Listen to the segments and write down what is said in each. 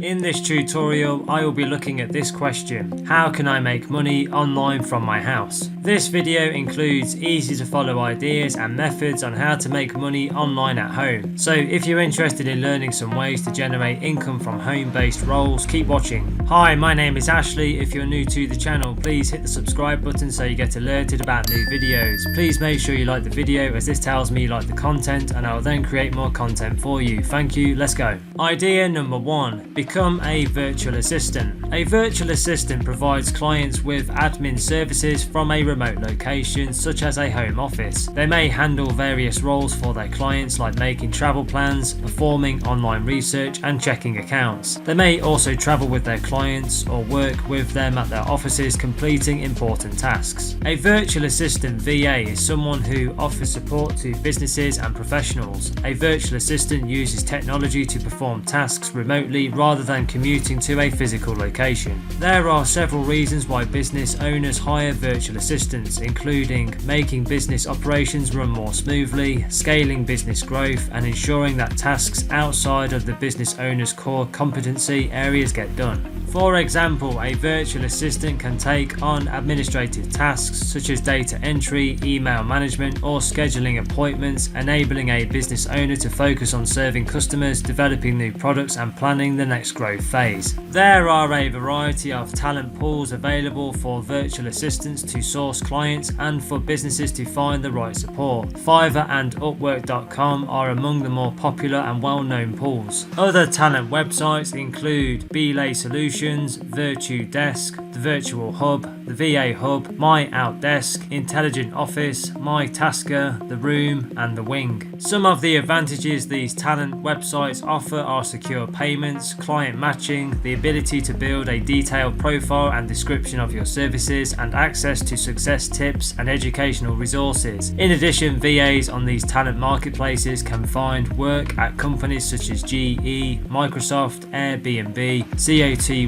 In this tutorial, I will be looking at this question: how can I make money online from my house? This video includes easy to follow ideas and methods on how to make money online at home. So if you're interested in learning some ways to generate income from home-based roles, keep watching. Hi, my name is Ashley. If you're new to the channel, please hit the subscribe button so you get alerted about new videos. Please make sure you like the video, as this tells me you like the content, and I will then create more content for you. Thank you, let's go. Idea number 1. Become a virtual assistant. A virtual assistant provides clients with admin services from a remote location, such as a home office. They may handle various roles for their clients, like making travel plans, performing online research, and checking accounts. They may also travel with their clients or work with them at their offices, completing important tasks. A virtual assistant VA is someone who offers support to businesses and professionals. A virtual assistant uses technology to perform tasks remotely rather than commuting to a physical location. There are several reasons why business owners hire virtual assistants, including making business operations run more smoothly, scaling business growth, and ensuring that tasks outside of the business owner's core competency areas get done. For example, a virtual assistant can take on administrative tasks such as data entry, email management, or scheduling appointments, enabling a business owner to focus on serving customers, developing new products, and planning the next growth phase. There are a variety of talent pools available for virtual assistants to source clients and for businesses to find the right support. Fiverr and Upwork.com are among the more popular and well-known pools. Other talent websites include Belay Solutions, Virtue Desk, the Virtual Hub, the VA Hub, My Outdesk, Intelligent Office, My Tasker, The Room, and The Wing. Some of the advantages these talent websites offer are secure payments, client matching, the ability to build a detailed profile and description of your services, and access to success tips and educational resources. In addition, VAs on these talent marketplaces can find work at companies such as GE, Microsoft, Airbnb, COTY,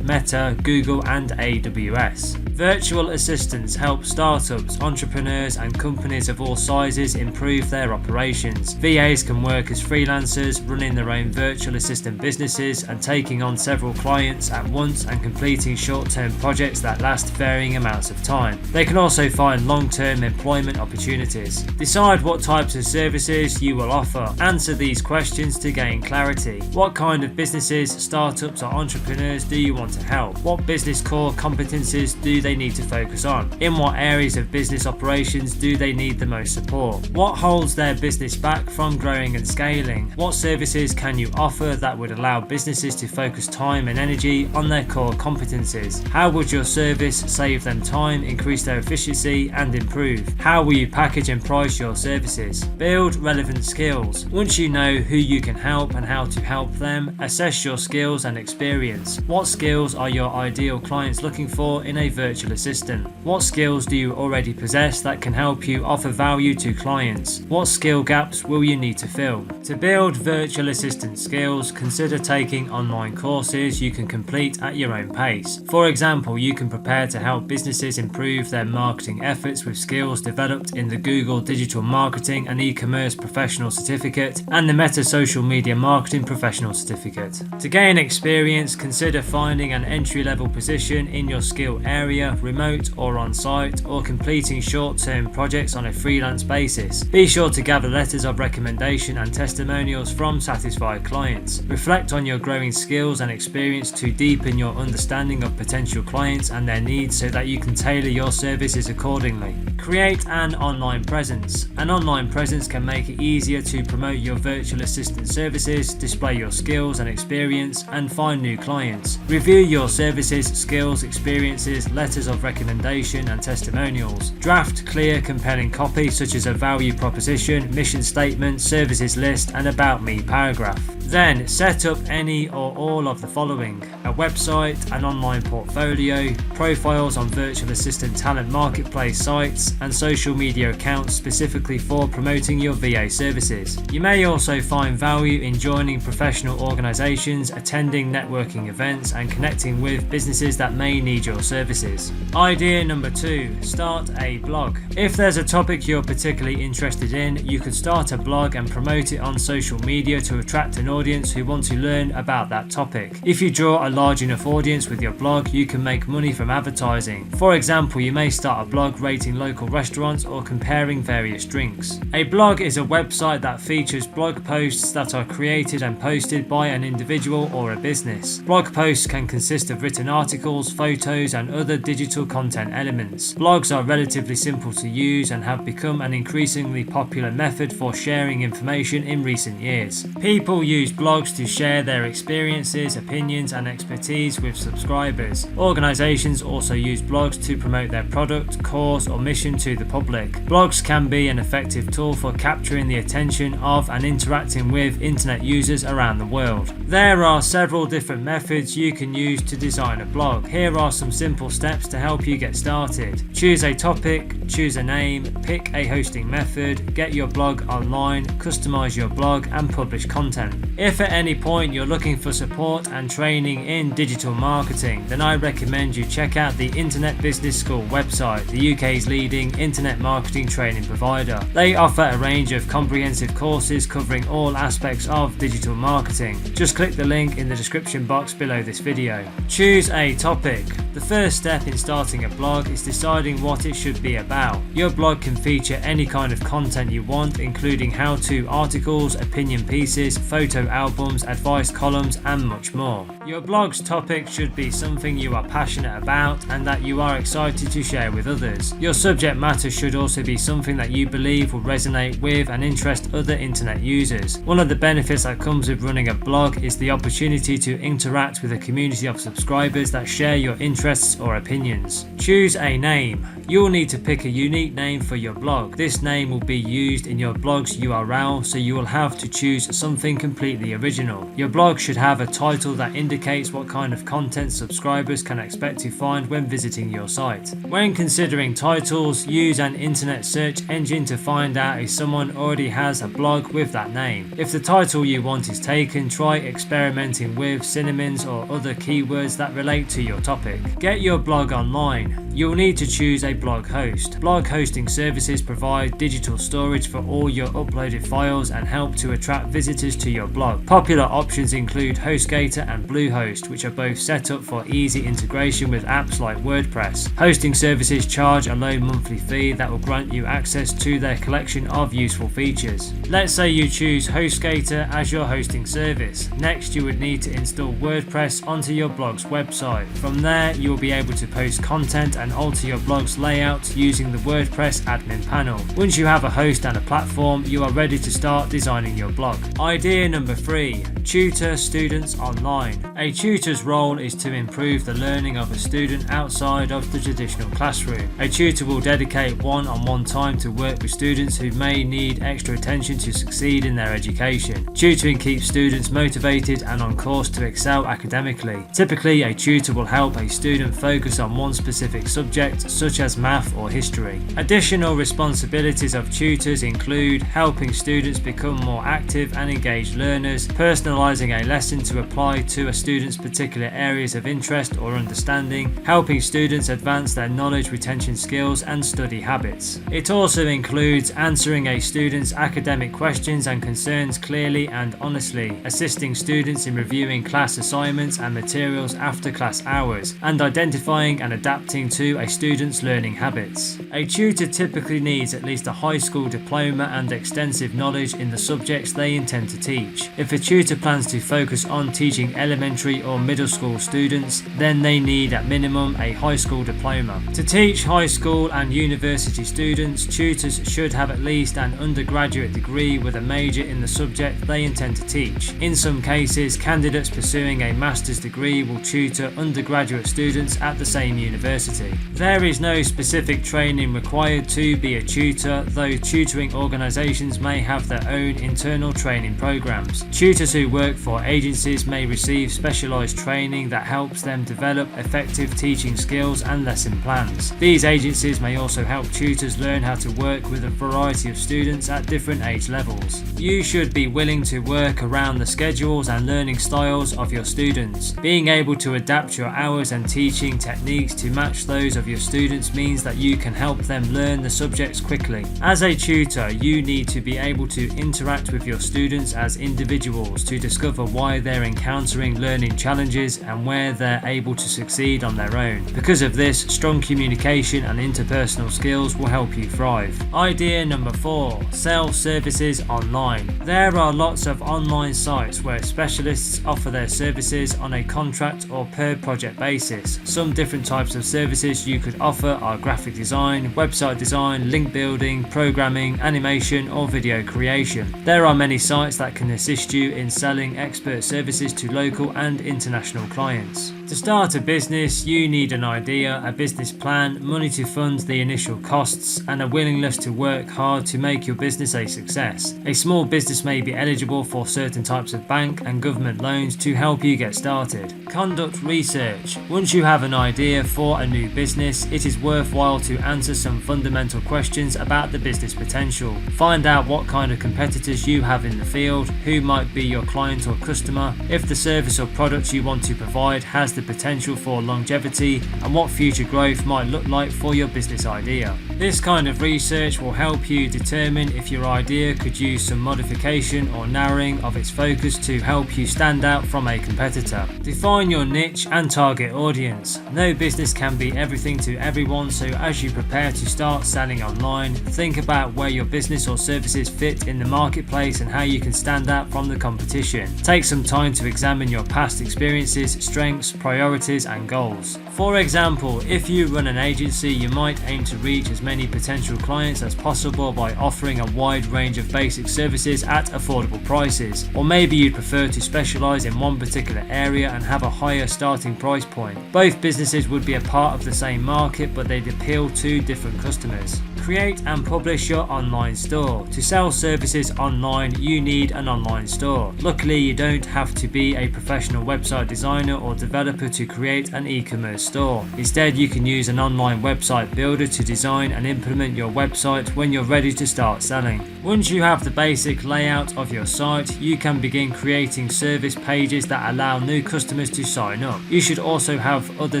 Meta, Google, and AWS. Virtual assistants help startups, entrepreneurs, and companies of all sizes improve their operations. VAs can work as freelancers, running their own virtual assistant businesses and taking on several clients at once and completing short-term projects that last varying amounts of time. They can also find long-term employment opportunities. Decide what types of services you will offer. Answer these questions to gain clarity. What kind of businesses, startups, or entrepreneurs do you want to help? What business core competencies do they need to focus on? In what areas of business operations do they need the most support? What holds their business back from growing and scaling? What services can you offer that would allow businesses to focus time and energy on their core competencies? How would your service save them time, increase their efficiency, and improve? How will you package and price your services? Build relevant skills. Once you know who you can help and how to help them, assess your skills and experience. What skills are your ideal clients looking for in a virtual assistant? What skills do you already possess that can help you offer value to clients? What skill gaps will you need to fill? To build virtual assistant skills, consider taking online courses you can complete at your own pace. For example, you can prepare to help businesses improve their marketing efforts with skills developed in the Google Digital Marketing and E-commerce Professional Certificate and the Meta Social Media Marketing Professional Certificate. To gain experience, consider finding an entry-level position in your skill area, remote or on-site, or completing short-term projects on a freelance basis. Be sure to gather letters of recommendation and testimonials from satisfied clients. Reflect on your growing skills and experience to deepen your understanding of potential clients and their needs so that you can tailor your services accordingly. Create an online presence. An online presence can make it easier to promote your virtual assistant services, display your skills and experience, and find new clients. Review your services, skills, experiences, letters of recommendation, and testimonials. Draft clear, compelling copy such as a value proposition, mission statement, services list, and about me paragraph. Then set up any or all of the following: a website, an online portfolio, profiles on virtual assistant talent marketplace sites, and social media accounts specifically for promoting your VA services. You may also find value in joining professional organizations, attending networking events, and connecting with businesses that may need your services. Idea number 2, start a blog. If there's a topic you're particularly interested in, you could start a blog and promote it on social media to attract an audience audience who want to learn about that topic. If you draw a large enough audience with your blog, you can make money from advertising. For example, you may start a blog rating local restaurants or comparing various drinks. A blog is a website that features blog posts that are created and posted by an individual or a business. Blog posts can consist of written articles, photos, and other digital content elements. Blogs are relatively simple to use and have become an increasingly popular method for sharing information in recent years. People use blogs to share their experiences, opinions, and expertise with subscribers. Organizations also use blogs to promote their product, cause, or mission to the public. Blogs can be an effective tool for capturing the attention of and interacting with internet users around the world. There are several different methods you can use to design a blog. Here are some simple steps to help you get started. Choose a topic, choose a name, pick a hosting method, get your blog online, customize your blog, and publish content. If at any point you're looking for support and training in digital marketing, then I recommend you check out the Internet Business School website, the UK's leading internet marketing training provider. They offer a range of comprehensive courses covering all aspects of digital marketing. Just click the link in the description box below this video. Choose a topic. The first step in starting a blog is deciding what it should be about. Your blog can feature any kind of content you want, including how-to articles, opinion pieces, photo albums, advice columns, and much more. Your blog's topic should be something you are passionate about and that you are excited to share with others. Your subject matter should also be something that you believe will resonate with and interest other internet users. One of the benefits that comes with running a blog is the opportunity to interact with a community of subscribers that share your interests or opinions. Choose a name. You will need to pick a unique name for your blog. This name will be used in your blog's URL, so you will have to choose something completely original. Your blog should have a title that indicates what kind of content subscribers can expect to find when visiting your site. When considering titles, use an internet search engine to find out if someone already has a blog with that name. If the title you want is taken, try experimenting with synonyms or other keywords that relate to your topic. Get your blog online. You'll need to choose a blog host. Blog hosting services provide digital storage for all your uploaded files and help to attract visitors to your blog. Popular options include HostGator and Bluehost, which are both set up for easy integration with apps like WordPress. Hosting services charge a low monthly fee that will grant you access to their collection of useful features. Let's say you choose HostGator as your hosting service. Next, you would need to install WordPress onto your blog's website. From there, you will be able to post content and alter your blog's layout using the WordPress admin panel. Once you have a host and a platform, you are ready to start designing your blog. Idea number 3. Tutor students online. A tutor's role is to improve the learning of a student outside of the traditional classroom. A tutor will dedicate one-on-one time to work with students who may need extra attention to succeed in their education. Tutoring keeps students motivated and on course to excel academically. Typically, a tutor will help a student focus on one specific subject, such as math or history. Additional responsibilities of tutors include helping students become more active and engaged learners, personalizing a lesson to apply to a student's particular areas of interest or understanding, helping students advance their knowledge retention skills and study habits. It also includes answering a student's academic questions and concerns clearly and honestly, assisting students in reviewing class assignments and materials after class hours, and identifying and adapting to a student's learning habits. A tutor typically needs at least a high school diploma and extensive knowledge in the subjects they intend to teach. If a tutor plans to focus on teaching elementary or middle school students, then they need at minimum a high school diploma. To teach high school and university students, tutors should have at least an undergraduate degree with a major in the subject they intend to teach. In some cases, candidates pursuing a master's degree will tutor undergraduate students at the same university. There is no specific training required to be a tutor, though tutoring organisations may have their own internal training programs. Tutors who work for agencies may receive specialised training that helps them develop effective teaching skills and lesson plans. These agencies may also help tutors learn how to work with a variety of students at different age levels. You should be willing to work around the schedules and learning styles of your students. Being able to adapt your hours and teaching techniques to match those of your students means that you can help them learn the subjects quickly. As a tutor, you need to be able to interact with your students as individuals individuals to discover why they're encountering learning challenges and where they're able to succeed on their own. Because of this, strong communication and interpersonal skills will help you thrive. Idea number 4, sell services online. There are lots of online sites where specialists offer their services on a contract or per project basis. Some different types of services you could offer are graphic design, website design, link building, programming, animation or video creation. There are many sites that can assist you in selling expert services to local and international clients. To start a business, you need an idea, a business plan, money to fund the initial costs, and a willingness to work hard to make your business a success. A small business may be eligible for certain types of bank and government loans to help you get started. Conduct research. Once you have an idea for a new business, it is worthwhile to answer some fundamental questions about the business potential. Find out what kind of competitors you have in the field, who might be your client or customer, if the service or product you want to provide has the potential for longevity, and what future growth might look like for your business idea. This kind of research will help you determine if your idea could use some modification or narrowing of its focus to help you stand out from a competitor. Define your niche and target audience. No business can be everything to everyone, so as you prepare to start selling online, think about where your business or services fit in the marketplace and how you can stand out from the competition. Take some time to examine your past experiences, strengths, priorities and goals. For example, if you run an agency, you might aim to reach as many potential clients as possible by offering a wide range of basic services at affordable prices. Or maybe you'd prefer to specialize in one particular area and have a higher starting price point. Both businesses would be a part of the same market, but they'd appeal to different customers. Create and publish your online store. To sell services online, you need an online store. Luckily, you don't have to be a professional website designer or developer to create an e-commerce store. Instead, you can use an online website builder to design and implement your website when you're ready to start selling. Once you have the basic layout of your site, you can begin creating service pages that allow new customers to sign up. You should also have other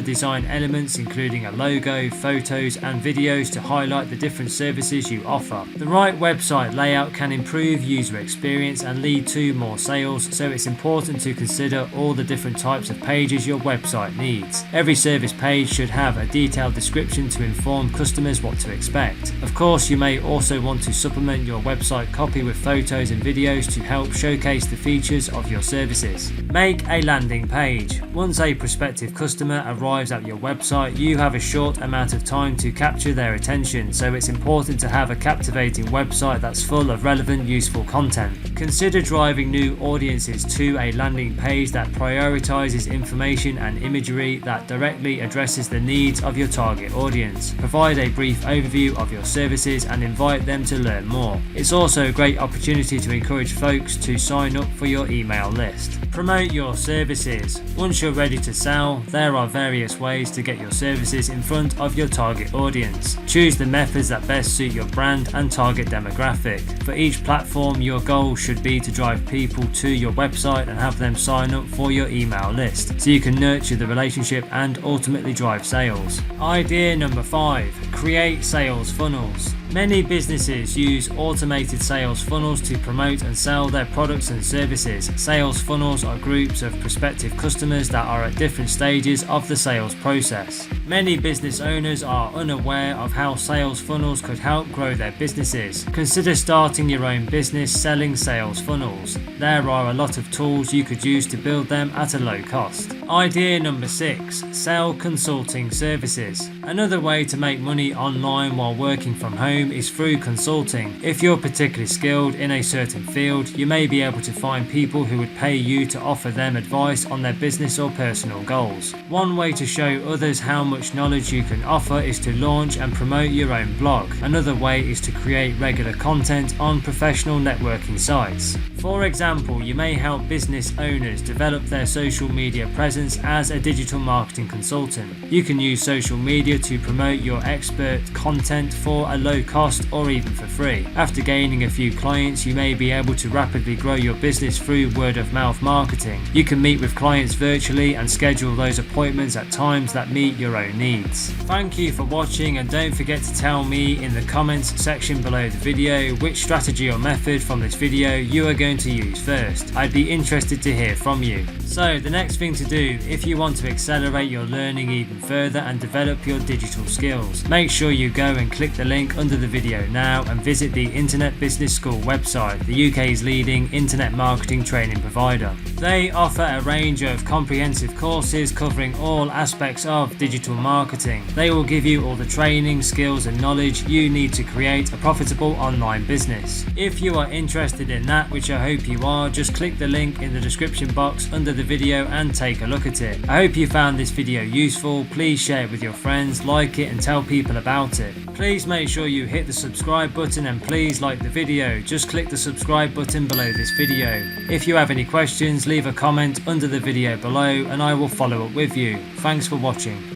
design elements including a logo, photos and videos to highlight the different services you offer. The right website layout can improve user experience and lead to more sales, so it's important to consider all the different types of pages your website needs. Every service page should have a detailed description to inform customers what to expect. Of course, you may also want to supplement your website copy with photos and videos to help showcase the features of your services. Make a landing page. Once a prospective customer arrives at your website, you have a short amount of time to capture their attention, so it's important to have a captivating website that's full of relevant, useful content. Consider driving new audiences to a landing page that prioritizes information and imagery that directly addresses the needs of your target audience. Provide a brief overview of your services and invite them to learn more. It's also a great opportunity to encourage folks to sign up for your email list. Promote your services. Once you're ready to sell, there are various ways to get your services in front of your target audience. Choose the methods that best suit your brand and target demographic. For each platform, your goal should be to drive people to your website and have them sign up for your email list, so you can nurture the relationship and ultimately drive sales. Idea number 5, create sales funnels. Many businesses use automated sales funnels to promote and sell their products and services. Sales funnels are groups of prospective customers that are at different stages of the sales process. Many business owners are unaware of how sales funnels could help grow their businesses. Consider starting your own business selling sales funnels. There are a lot of tools you could use to build them at a low cost. Idea number 6, sell consulting services. Another way to make money online while working from home is through consulting. If you're particularly skilled in a certain field, you may be able to find people who would pay you to offer them advice on their business or personal goals. One way to show others how much knowledge you can offer is to launch and promote your own blog. Another way is to create regular content on professional networking sites. For example, you may help business owners develop their social media presence presence as a digital marketing consultant. You can use social media to promote your expert content for a low cost or even for free. After gaining a few clients, you may be able to rapidly grow your business through word of mouth marketing. You can meet with clients virtually and schedule those appointments at times that meet your own needs. Thank you for watching, and don't forget to tell me in the comments section below the video which strategy or method from this video you are going to use first. I'd be interested to hear from you. So the next thing to do, if you want to accelerate your learning even further and develop your digital skills, make sure you go and click the link under the video now and visit the Internet Business School website, the UK's leading internet marketing training provider. They offer a range of comprehensive courses covering all aspects of digital marketing. They will give you all the training, skills and knowledge you need to create a profitable online business. If you are interested in that, which I hope you are, just click the link in the description box under the video and take a look at it. I hope you found this video useful. Please share it with your friends, like it and tell people about it. Please make sure you hit the subscribe button and please like the video. Just click the subscribe button below this video. If you have any questions, leave a comment under the video below and I will follow up with you. Thanks for watching.